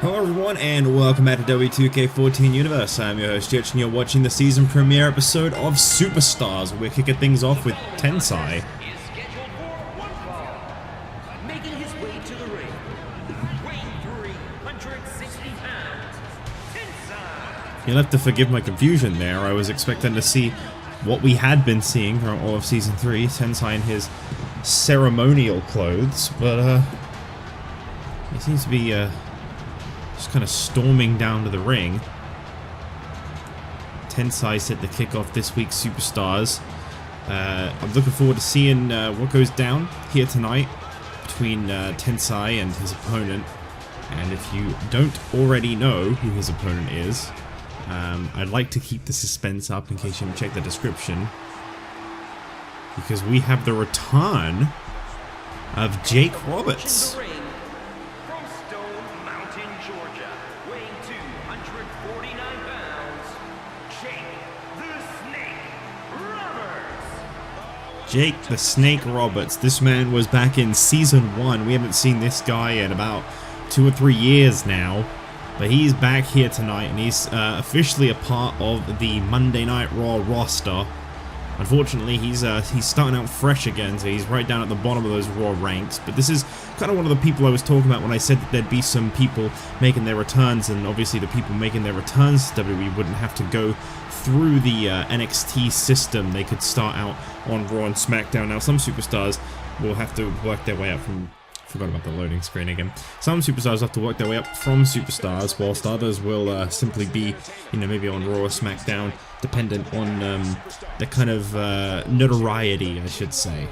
Hello everyone and welcome back to WWE 2K14 Universe. I'm your host Jitch and you're watching the season premiere episode of Superstars, where we're kicking things off with Tensai. Making his way to the ring, weighing 360 pounds, Tensai. You'll have to forgive my confusion there. I was expecting to see what we had been seeing throughout all of Season 3, Tensai in his ceremonial clothes, but he seems to be just kind of storming down to the ring. Tensai set to kick off this week's Superstars. I'm looking forward to seeing what goes down here tonight between Tensai and his opponent. And if you don't already know who his opponent is, I'd like to keep the suspense up in case you haven't checked the description, because we have the return of Jake Roberts. Jake the Snake Roberts. This man was back in Season 1. We haven't seen this guy in about 2 or 3 years now. But he's back here tonight and he's officially a part of the Monday Night Raw roster. Unfortunately, he's starting out fresh again, so he's right down at the bottom of those Raw ranks. But this is kind of one of the people I was talking about when I said that there'd be some people making their returns, and obviously the people making their returns to WWE wouldn't have to go through the NXT system. They could start out on Raw and SmackDown. Now, some superstars will have to work their way up from... Forgot about the loading screen again. Some superstars have to work their way up from Superstars, whilst others will simply be, you know, maybe on Raw or SmackDown, dependent on the kind of notoriety, I should say.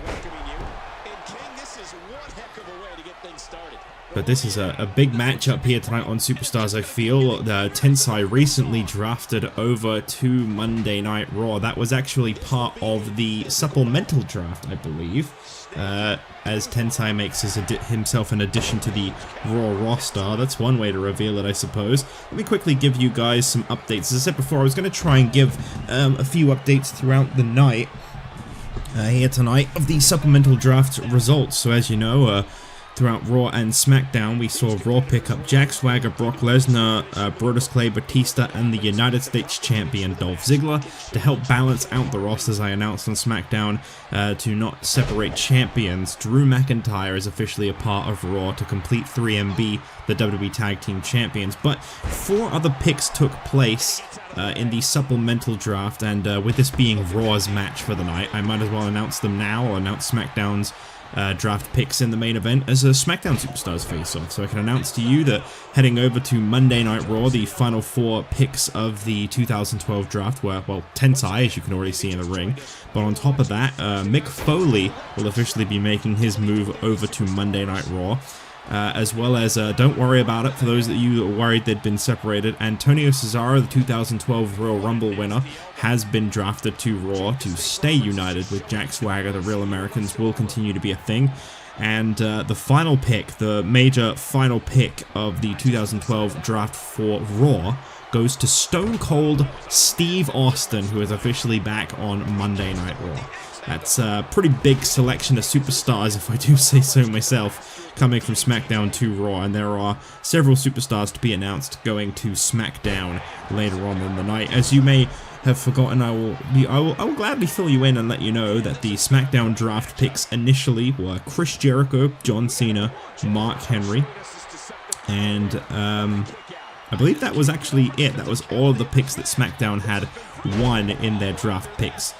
But this is a big matchup here tonight on Superstars, I feel. Tensai recently drafted over to Monday Night Raw. That was actually part of the supplemental draft, I believe. As Tensai makes himself an addition to the Raw roster. That's one way to reveal it, I suppose. Let me quickly give you guys some updates. As I said before, I was going to try and give a few updates throughout the night here tonight of the supplemental draft results. So as you know, throughout Raw and SmackDown, we saw Raw pick up Jack Swagger, Brock Lesnar, Brodus Clay, Batista, and the United States Champion Dolph Ziggler to help balance out the rosters. I announced on SmackDown to not separate champions. Drew McIntyre is officially a part of Raw to complete 3MB, the WWE Tag Team Champions. But 4 other picks took place in the supplemental draft, and with this being Raw's match for the night, I might as well announce them now, or announce SmackDown's draft picks in the main event as a SmackDown Superstars face-off. So I can announce to you that heading over to Monday Night Raw, the final 4 picks of the 2012 draft were, well, Tensai, as you can already see in the ring. But on top of that, Mick Foley will officially be making his move over to Monday Night Raw. As well as, don't worry about it, for those of you that were worried they'd been separated, Antonio Cesaro, the 2012 Royal Rumble winner, has been drafted to Raw to stay united with Jack Swagger. The Real Americans will continue to be a thing. And the final pick, the major final pick of the 2012 draft for Raw, goes to Stone Cold Steve Austin, who is officially back on Monday Night Raw. That's a pretty big selection of superstars, if I do say so myself, coming from SmackDown to Raw, and there are several superstars to be announced going to SmackDown later on in the night. As you may have forgotten, I will gladly fill you in and let you know that the SmackDown draft picks initially were Chris Jericho, John Cena, Mark Henry, and I believe that was actually it. That was all of the picks that SmackDown had won in their draft picks.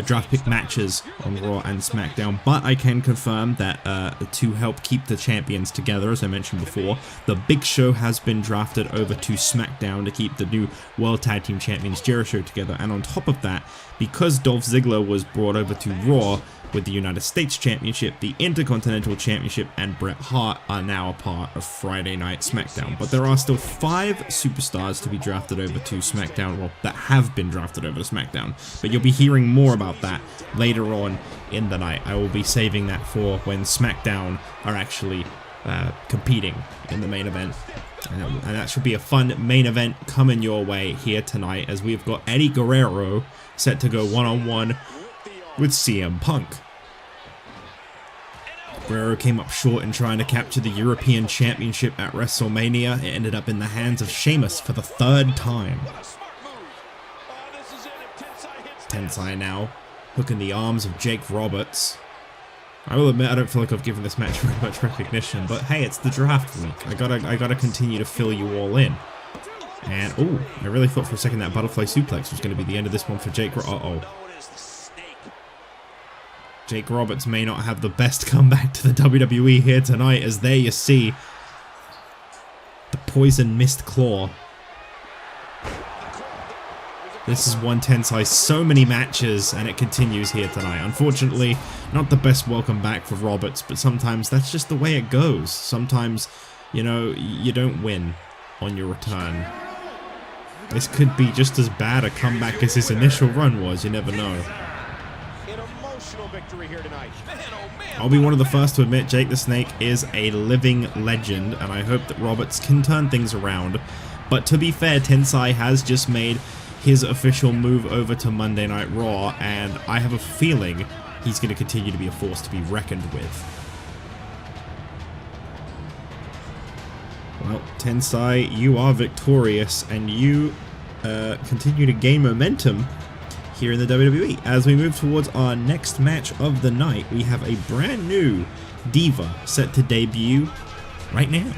Draft pick matches on Raw and SmackDown, but I can confirm that to help keep the champions together, as I mentioned before, the Big Show has been drafted over to SmackDown to keep the new World Tag Team Champions Jericho together, and on top of that, because Dolph Ziggler was brought over to Raw with the United States Championship, the Intercontinental Championship, and Bret Hart are now a part of Friday Night SmackDown. But there are still 5 superstars to be drafted over to SmackDown, well, that have been drafted over to SmackDown. But you'll be hearing more about that later on in the night. I will be saving that for when SmackDown are actually competing in the main event. And that should be a fun main event coming your way here tonight, as we've got Eddie Guerrero set to go one-on-one with CM Punk. Guerrero came up short in trying to capture the European Championship at WrestleMania. It ended up in the hands of Sheamus for the 3rd time. Tensai now hooking the arms of Jake Roberts. I will admit I don't feel like I've given this match very much recognition, but hey, it's the draft week. I gotta continue to fill you all in. And oh, I really thought for a second that butterfly suplex was going to be the end of this one for Jake. Jake Roberts may not have the best comeback to the WWE here tonight, as there you see the poison mist claw. This is one Tensai so many matches, and it continues here tonight. Unfortunately, not the best welcome back for Roberts, but sometimes that's just the way it goes. Sometimes, you know, you don't win on your return. This could be just as bad a comeback as his initial run was, you never know. I'll be one of the first to admit Jake the Snake is a living legend, and I hope that Roberts can turn things around. But to be fair, Tensai has just made his official move over to Monday Night Raw, and I have a feeling he's going to continue to be a force to be reckoned with. Well, Tensai, you are victorious, and you continue to gain momentum here in the WWE. As we move towards our next match of the night, we have a brand new Diva set to debut right now.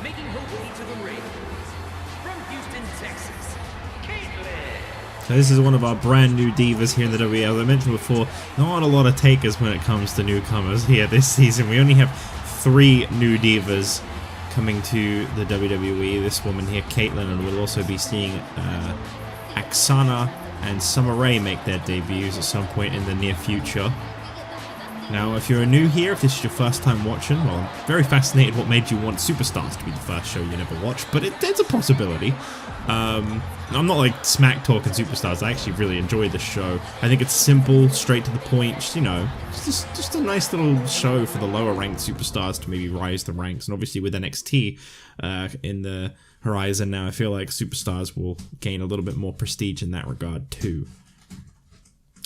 Making her way to the ring, from Houston, Texas, Kaitlyn. So this is one of our brand new divas here in the WWE. As I mentioned before, not a lot of takers when it comes to newcomers here this season. We only have 3 new divas coming to the WWE. This woman here, Kaitlyn, and we'll also be seeing Aksana and Summer Rae make their debuts at some point in the near future. Now, if you're new here, if this is your first time watching, well, I'm very fascinated what made you want Superstars to be the first show you never watched, but it's a possibility. I'm not like smack talking Superstars. I actually really enjoy this show. I think it's simple, straight to the point, just, you know, just a nice little show for the lower ranked Superstars to maybe rise the ranks. And obviously with NXT in the horizon now, I feel like Superstars will gain a little bit more prestige in that regard too.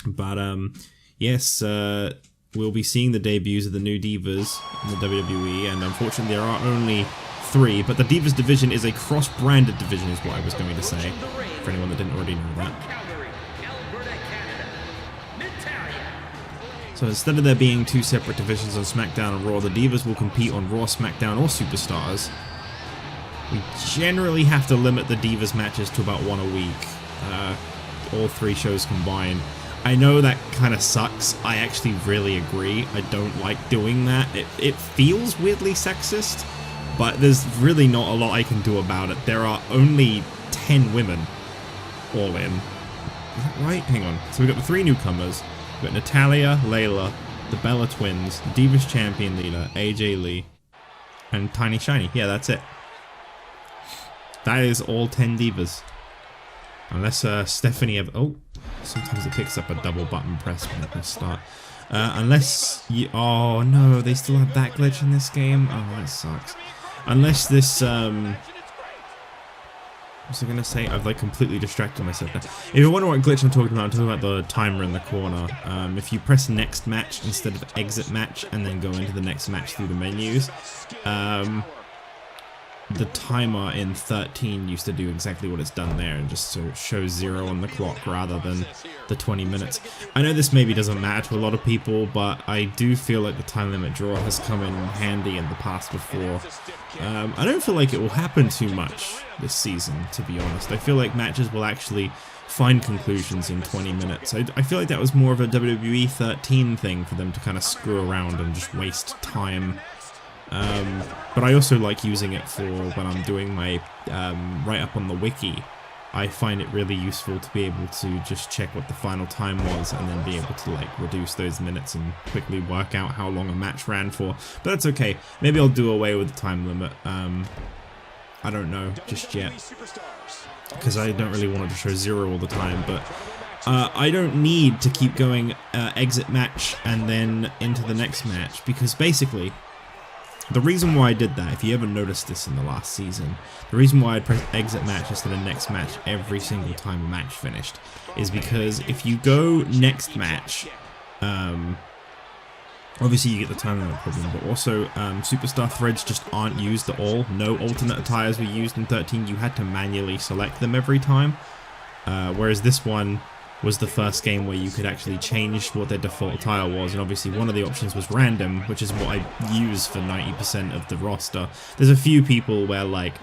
But yes, we'll be seeing the debuts of the new divas in the WWE, and unfortunately there are only 3, but the Divas division is a cross-branded division is what I was going to say, for anyone that didn't already know that. So instead of there being 2 separate divisions on SmackDown and Raw, the Divas will compete on Raw, SmackDown, or Superstars. We generally have to limit the Divas matches to about 1 a week, all 3 shows combined. I know that kind of sucks. I actually really agree. I don't like doing that. It feels weirdly sexist, but there's really not a lot I can do about it. There are only 10 women all in. Is that right? Hang on. So we've got the 3 newcomers. We've got Natalya, Layla, the Bella Twins, the Divas Champion Leader, AJ Lee, and Tiny Shiny. Yeah, that's it. That is all 10 divas. Unless Stephanie ever... Oh, sometimes it picks up a double button press when I press start. Unless you... Oh, no, they still have that glitch in this game? Oh, that sucks. Unless this... What was I going to say? I've like completely distracted myself now. If you wonder what glitch I'm talking about the timer in the corner. If you press next match instead of exit match and then go into the next match through the menus, the timer in 13 used to do exactly what it's done there and just so it shows 0 on the clock rather than the 20 minutes. I know this maybe doesn't matter to a lot of people, but I do feel like the time limit draw has come in handy in the past before. I don't feel like it will happen too much this season, to be honest. I feel like matches will actually find conclusions in 20 minutes. I feel like that was more of a WWE 13 thing for them to kind of screw around and just waste time. But I also like using it for when I'm doing my write-up on the wiki. I find it really useful to be able to just check what the final time was and then be able to like reduce those minutes and quickly work out how long a match ran for. But that's okay. Maybe I'll do away with the time limit. I don't know just yet, because I don't really want it to show 0 all the time, but I don't need to keep going exit match and then into the next match, because basically, the reason why I did that, if you ever noticed this in the last season, the reason why I'd press exit match instead of next match every single time a match finished, is because if you go next match, obviously you get the time limit problem, but also superstar threads just aren't used at all. No alternate attires were used in 13, you had to manually select them every time, whereas this one was the first game where you could actually change what their default attire was, and obviously one of the options was random, which is what I use for 90% of the roster. There's a few people where, like,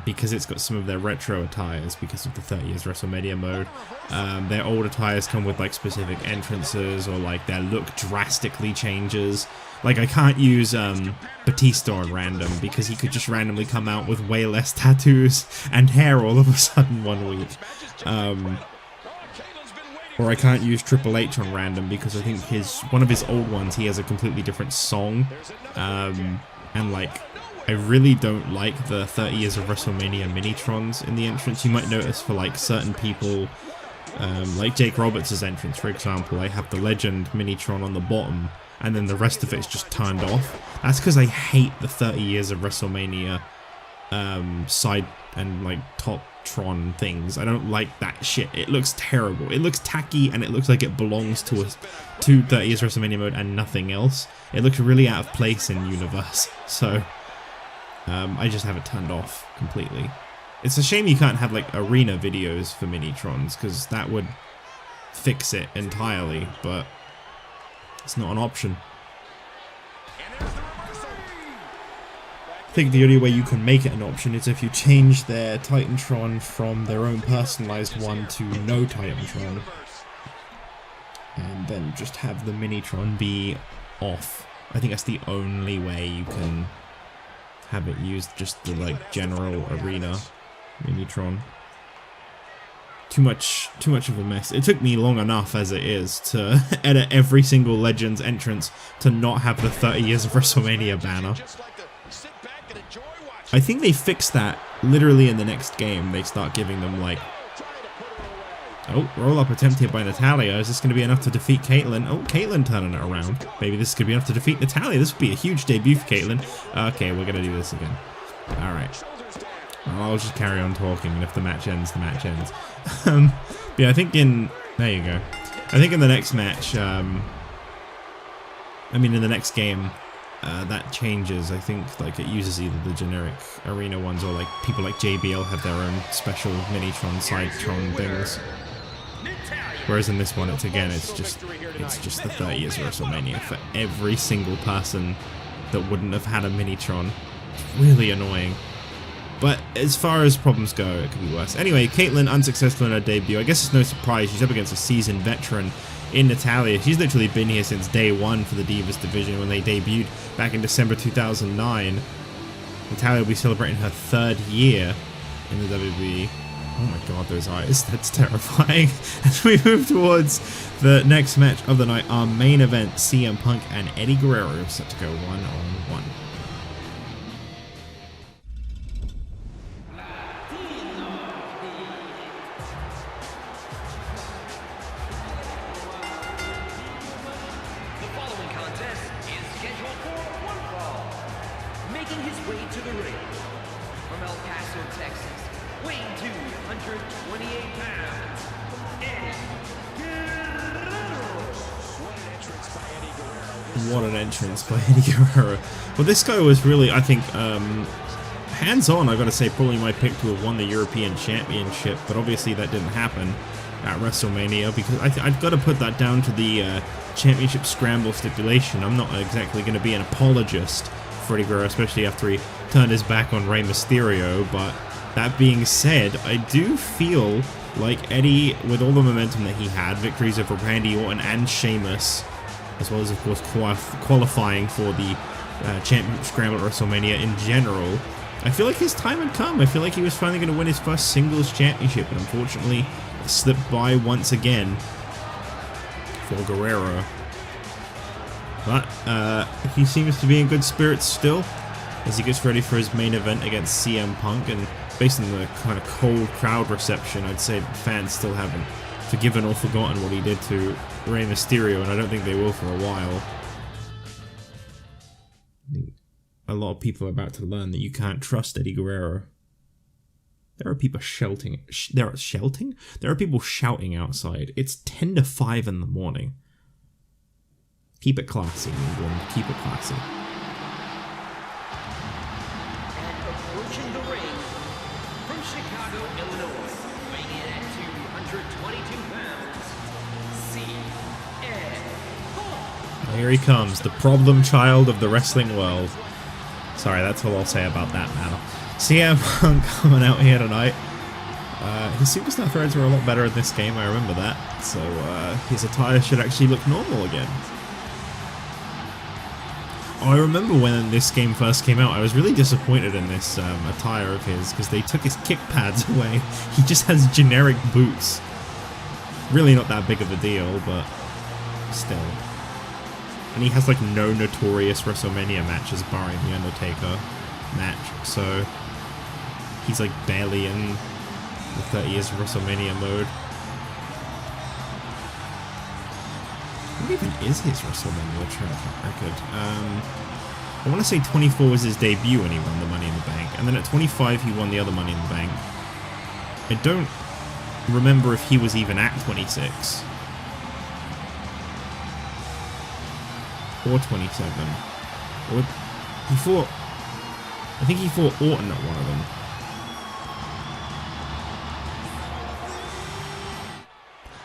because it's got some of their retro attires because of the 30 years WrestleMania mode, their old attires come with like specific entrances, or like their look drastically changes. Like, I can't use Batista on random because he could just randomly come out with way less tattoos and hair all of a sudden one week. Or I can't use Triple H on random because I think one of his old ones, he has a completely different song. And like, I really don't like the 30 years of WrestleMania Minitrons in the entrance. You might notice for like certain people, like Jake Roberts' entrance, for example, I have the Legend Minitron on the bottom, and then the rest of it's just turned off. That's because I hate the 30 years of WrestleMania side and like top Tron things. I don't like that shit. It looks terrible. It looks tacky, and it looks like it belongs to 30 years WrestleMania mode and nothing else. It looks really out of place in universe. So I just have it turned off completely. It's a shame you can't have like arena videos for Minitrons, because that would fix it entirely, but it's not an option. I think the only way you can make it an option is if you change their Titantron from their own personalized one to no Titantron, and then just have the Minitron be off. I think that's the only way you can have it used, just the like general arena Minitron. Too much of a mess. It took me long enough as it is to edit every single Legends entrance to not have the 30 years of WrestleMania banner. I think they fixed that literally in the next game. They start giving them like, oh, roll up attempt here by Natalya. Is this going to be enough to defeat Kaitlyn? Oh, Kaitlyn turning it around. Maybe this could be enough to defeat Natalya. This would be a huge debut for Kaitlyn. Okay, we're going to do this again. Alright. Well, I'll just carry on talking, and if the match ends, the match ends. Yeah, I think there you go. I think in the next match, in the next game, that changes. I think like it uses either the generic arena ones, or like people like JBL have their own special Minitron, Sidetron things. Whereas in this one, it's just the 30 years of WrestleMania for every single person that wouldn't have had a Minitron. It's really annoying. But as far as problems go, it could be worse. Anyway, Kaitlyn unsuccessful in her debut. I guess it's no surprise. She's up against a seasoned veteran in Natalya. She's literally been here since day one for the Divas division when they debuted back in December 2009. Natalya will be celebrating her 3rd year in the WWE. Oh my god, those eyes. That's terrifying. As we move towards the next match of the night, our main event, CM Punk and Eddie Guerrero set to go 1-on-1. Making his way to the ring from El Paso, Texas, weighing 228 pounds, Eddie Guerrero. What an entrance by Eddie Guerrero. Well, this guy was really, I think, hands-on, I gotta say, probably my pick to have won the European Championship, but obviously that didn't happen at WrestleMania, because I've got to put that down to the Championship Scramble stipulation. I'm not exactly going to be an apologist for Eddie Guerrero, especially after he turned his back on Rey Mysterio, but that being said, I do feel like Eddie, with all the momentum that he had, victories over Randy Orton and Sheamus, as well as of course qualifying for the Championship Scramble at WrestleMania in general, I feel like his time had come. I feel like he was finally going to win his first singles championship, but unfortunately it slipped by once again for Guerrero. But he seems to be in good spirits still. as he gets ready for his main event against CM Punk. And based on the kind of cold crowd reception, I'd say the fans still haven't forgiven or forgotten what he did to Rey Mysterio, and I don't think they will for a while. I think a lot of people are about to learn that you can't trust Eddie Guerrero. There are people shouting. There are people shouting outside. It's 10 to 5 in the morning. Keep it classy, England. Keep it classy. And approaching the ring from Chicago, Illinois, weighing in at 222 pounds, CM Punk. Here he comes, the problem child of the wrestling world. Sorry, that's all I'll say about that now. CM Punk coming out here tonight. His superstar threads were a lot better in this game, I remember that. So his attire should actually look normal again. I remember when this game first came out, I was really disappointed in this attire of his, because they took his kick pads away. He just has generic boots. Really not that big of a deal, but still. And he has like no notorious WrestleMania matches barring the Undertaker match, so he's like barely in the 30 years of WrestleMania mode. What even is his WrestleMania track record? I want to say 24 was his debut when he won the Money in the Bank, and then at 25 he won the other Money in the Bank. I don't remember if he was even at 26. Or 27. Or he fought... I think he fought Orton at one of them.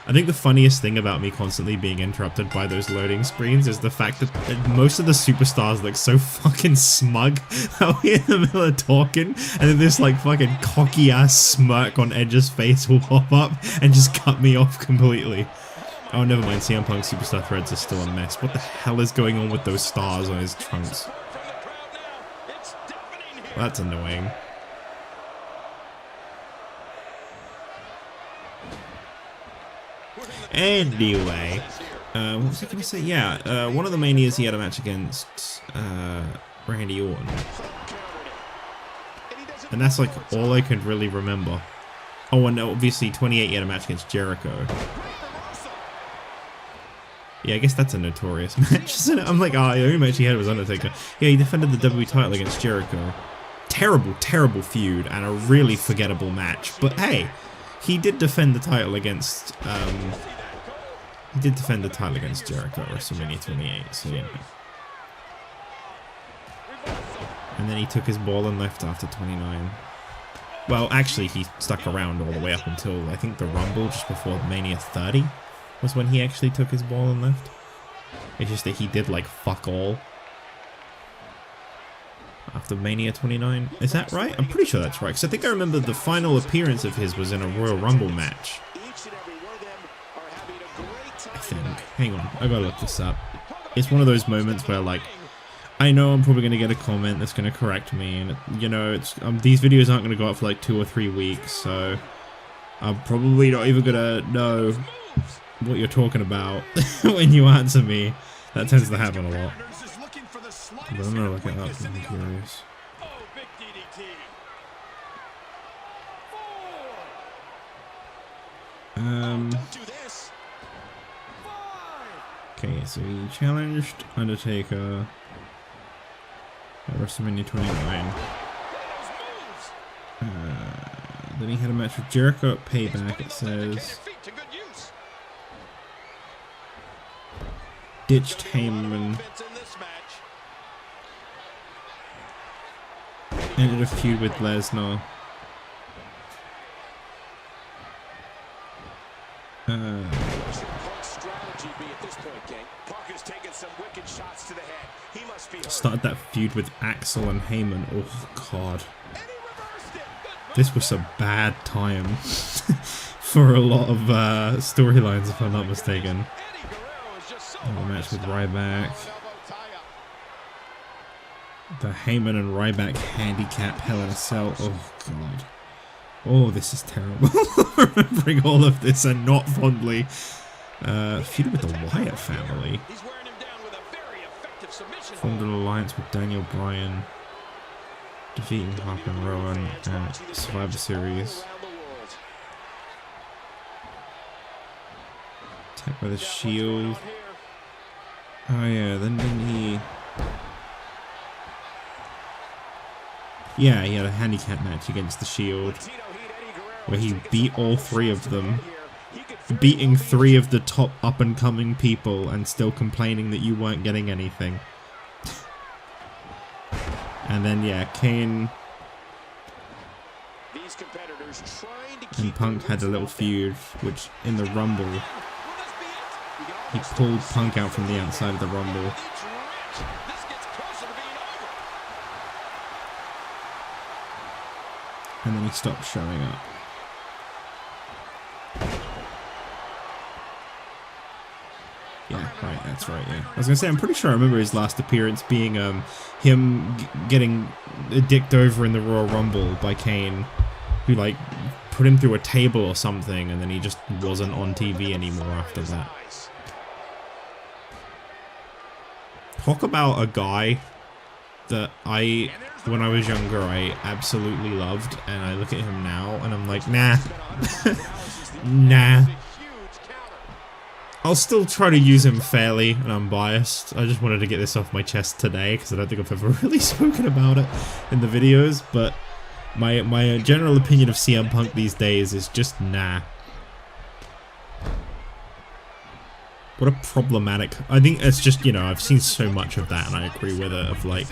I think the funniest thing about me constantly being interrupted by those loading screens is the fact that most of the superstars look so fucking smug out here in the middle of talking, and then this like fucking cocky ass smirk on Edge's face will pop up and just cut me off completely. Oh, never mind, CM Punk superstar threads are still a mess. What the hell is going on with those stars on his trunks? Well, that's annoying. Anyway, what was I going to say? Yeah, one of the Manias he had a match against Randy Orton. And that's like all I could really remember. Oh, and obviously 28 he had a match against Jericho. Yeah, I guess that's a notorious match, isn't it? I'm like, oh, the only match he had was Undertaker. Yeah, he defended the WWE title against Jericho. Terrible, terrible feud and a really forgettable match. But hey, he did defend the title against, Jericho at WrestleMania 28, so yeah. And then he took his ball and left after 29. Well, actually, he stuck around all the way up until, I think, the Rumble just before Mania 30 was when he actually took his ball and left. It's just that he did, like, fuck all after Mania 29. Is that right? I'm pretty sure that's right, because I think I remember the final appearance of his was in a Royal Rumble match. I think. Hang on, I gotta look this up. It's one of those moments where, like, I know I'm probably going to get a comment that's going to correct me, and, you know, it's these videos aren't going to go up for, like, 2 or 3 weeks, so I'm probably not even going to know what you're talking about when you answer me. That tends to happen a lot. But I'm gonna look it up, I'm curious. Okay, so he challenged Undertaker at WrestleMania 29. Then he had a match with Jericho at Payback, it says. Ditched Heyman. Ended a feud with Lesnar. Started that feud with Axel and Heyman. Oh god. This was a bad time for a lot of storylines, if I'm not mistaken. A match with Ryback. The Heyman and Ryback handicap Hell in a Cell. Oh god. Oh, this is terrible. Remembering all of this and not fondly. Feud with the Wyatt family. Formed an alliance with Daniel Bryan. defeating Harper and Rowan at Survivor Series. Attacked by the Shield. Oh yeah, then didn't he... Yeah, he had a handicap match against the Shield where he beat all 3 of them, beating 3 of the top up-and-coming people and still complaining that you weren't getting anything. And then yeah, Kane and Punk had a little feud, which in the Rumble, he pulled Punk out from the outside of the Rumble. And then he stopped showing up. Yeah, right, that's right, yeah. I was gonna say, I'm pretty sure I remember his last appearance being him getting dicked over in the Royal Rumble by Kane, who like put him through a table or something, and then he just wasn't on TV anymore after that. Talk about a guy that when I was younger, I absolutely loved, and I look at him now and I'm like, nah. Nah. I'll still try to use him fairly and unbiased. I just wanted to get this off my chest today because I don't think I've ever really spoken about it in the videos, but my general opinion of CM Punk these days is just nah. What a problematic... I think it's just, you know, I've seen so much of that and I agree with it, of like,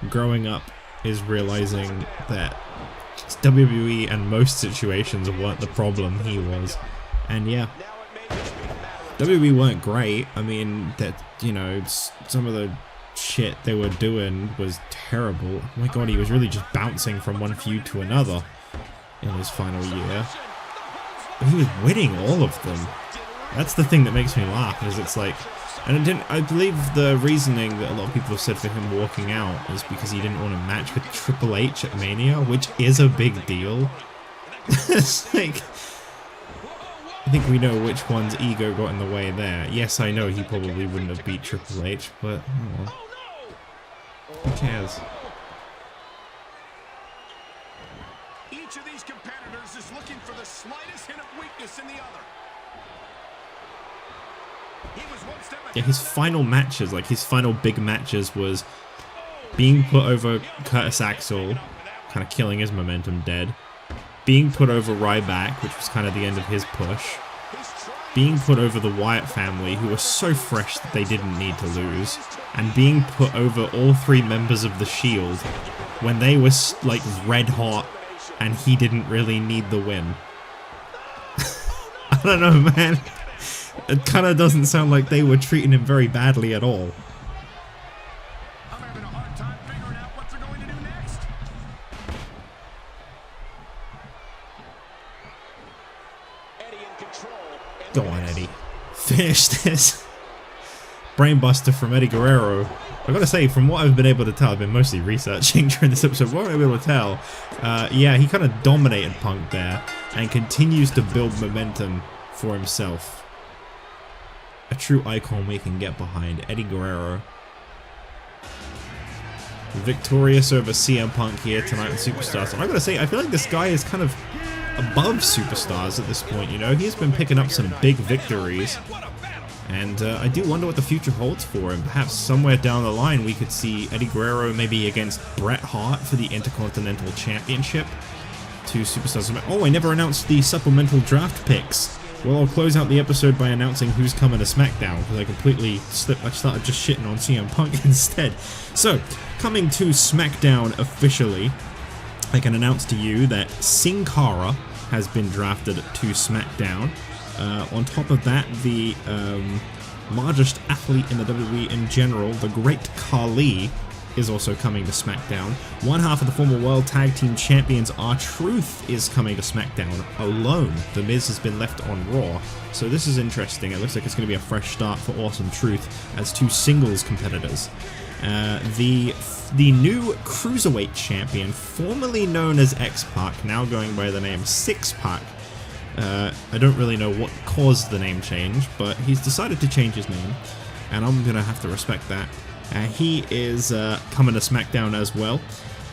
growing up is realizing that WWE and most situations weren't the problem, he was. And yeah, WWE weren't great. I mean, that, you know, some of the shit they were doing was terrible. Oh my god, he was really just bouncing from one feud to another in his final year. But he was winning all of them. That's the thing that makes me laugh, is it's like... And I believe the reasoning that a lot of people have said for him walking out is because he didn't want to match with Triple H at Mania, which is a big deal. It's like... I think we know which one's ego got in the way there. Yes, I know he probably wouldn't have beat Triple H, but oh well. Who cares? Each of these competitors is looking for the slightest hint of weakness in the other. Yeah, his final matches, like his final big matches, was being put over Curtis Axel, kind of killing his momentum dead. Being put over Ryback, which was kind of the end of his push. Being put over the Wyatt family, who were so fresh that they didn't need to lose. And being put over all 3 members of the Shield when they were like red hot and he didn't really need the win. I don't know, man. It kind of doesn't sound like they were treating him very badly at all. I'm having a hard time figuring out what they're going to do next. Eddie in control. Go on, Eddie. Finish this. Brainbuster from Eddie Guerrero. I gotta say, from what I've been able to tell, I've been mostly researching during this episode, what I've been able to tell, yeah, he kind of dominated Punk there and continues to build momentum for himself. A true icon we can get behind, Eddie Guerrero. Victorious over CM Punk here tonight in Superstars. And I gotta say, I feel like this guy is kind of above Superstars at this point, you know? He's been picking up some big victories. And I do wonder what the future holds for him. Perhaps somewhere down the line we could see Eddie Guerrero maybe against Bret Hart for the Intercontinental Championship to Superstars. Oh, I never announced the supplemental draft picks. Well, I'll close out the episode by announcing who's coming to SmackDown, because I completely slipped. I started just shitting on CM Punk instead. So, coming to SmackDown officially, I can announce to you that Sin Cara has been drafted to SmackDown. On top of that, the largest athlete in the WWE in general, the Great Khali, is also coming to SmackDown. One half of the former World Tag Team Champions, R-Truth, is coming to SmackDown alone. The Miz has been left on Raw. So this is interesting. It looks like it's going to be a fresh start for Awesome Truth as 2 singles competitors. The new Cruiserweight Champion, formerly known as X-Pac, now going by the name 6-Pac. I don't really know what caused the name change, but he's decided to change his name, and I'm going to have to respect that. He is coming to SmackDown as well.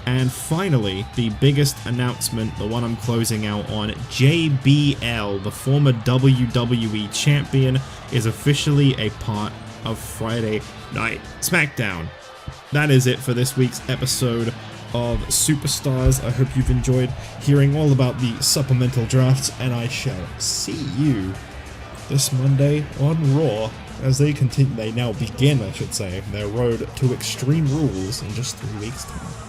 And finally, the biggest announcement, the one I'm closing out on, JBL, the former WWE champion, is officially a part of Friday Night SmackDown. That is it for this week's episode of Superstars. I hope you've enjoyed hearing all about the supplemental drafts, and I shall see you this Monday on Raw as they now begin, I should say, their road to Extreme Rules in just 3 weeks' time.